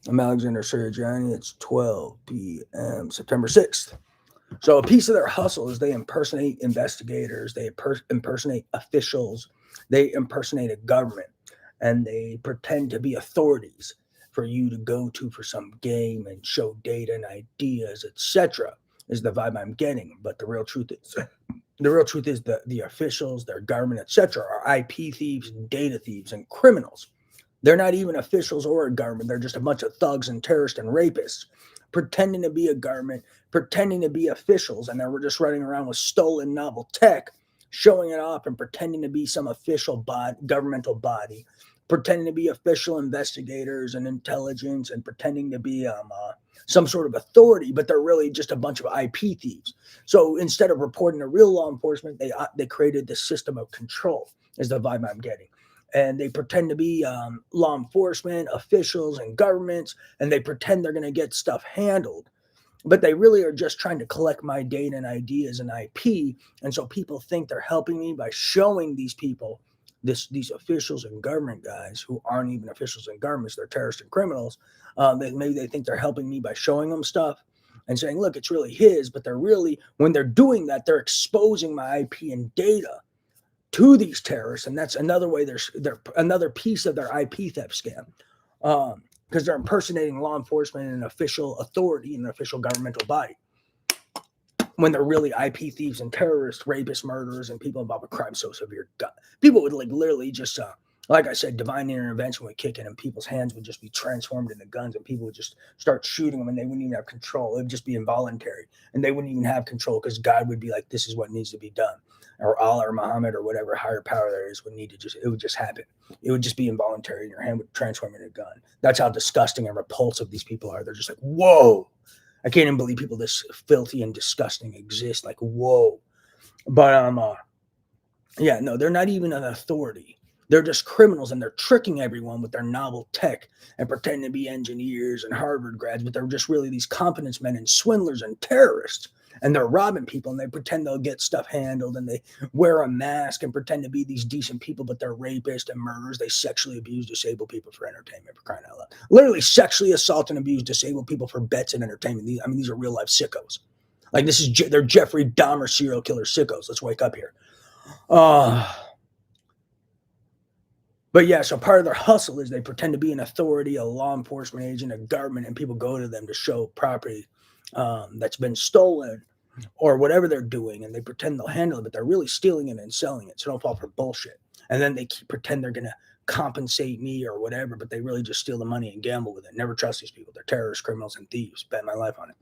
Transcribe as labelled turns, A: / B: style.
A: I'm Alexander Sirigiani. It's 12 p.m. September 6th. So a piece of their hustle is they impersonate investigators, they impersonate officials, they impersonate a government, and they pretend to be authorities for you to go to for some game and show data and ideas, etc. Is the vibe I'm getting. But the real truth is the officials, their government, etc. are IP thieves, data thieves, and criminals. They're not even officials or a government. They're just a bunch of thugs and terrorists and rapists pretending to be a government, pretending to be officials, and then we're just running around with stolen novel tech, showing it off and pretending to be some official governmental body, pretending to be official investigators and intelligence, and pretending to be some sort of authority, but they're really just a bunch of IP thieves. So instead of reporting to real law enforcement, they created this system of control. Is the vibe I'm getting, and they pretend to be law enforcement officials and governments, and they pretend they're going to get stuff handled, but they really are just trying to collect my data and ideas and IP. And so people think they're helping me by showing these people these officials and government guys who aren't even officials and governments, they're terrorists and criminals. Maybe they think they're helping me by showing them stuff and saying, look, it's really his, but they're really, when they're doing that, they're exposing my IP and data to these terrorists, and that's another way they're another piece of their IP theft scam, because they're impersonating law enforcement and an official authority and an official governmental body when they're really IP thieves and terrorists, rapists, murderers, and people involved with crime so severe. People would like literally just, like I said, divine intervention would kick in, and people's hands would just be transformed into guns, and people would just start shooting them, and they wouldn't even have control. It would just be involuntary, and they wouldn't even have control because God would be like, "This is what needs to be done," or Allah or Muhammad or whatever higher power there is would need to just. It would just happen. It would just be involuntary, and your hand would transform into a gun. That's how disgusting and repulsive these people are. They're just like, "Whoa." I can't even believe people this filthy and disgusting exist. Like, whoa. But yeah, no, they're not even an authority. They're just criminals, and they're tricking everyone with their novel tech and pretending to be engineers and Harvard grads, but they're just really these competence men and swindlers and terrorists. And they're robbing people, and they pretend they'll get stuff handled, and they wear a mask and pretend to be these decent people, but they're rapists and murderers. They sexually abuse disabled people for entertainment, for crying out loud. Literally sexually assault and abuse disabled people for bets and entertainment. These are real life sickos. Like they're Jeffrey Dahmer serial killer sickos. Let's wake up here. Uh, but yeah, so part of their hustle is they pretend to be an authority, a law enforcement agent, a government, and people go to them to show property that's been stolen or whatever they're doing, and they pretend they'll handle it, but they're really stealing it and selling it. So don't fall for bullshit. And then they pretend they're going to compensate me or whatever, but they really just steal the money and gamble with it. Never trust these people. They're terrorists, criminals, and thieves. Bet my life on it.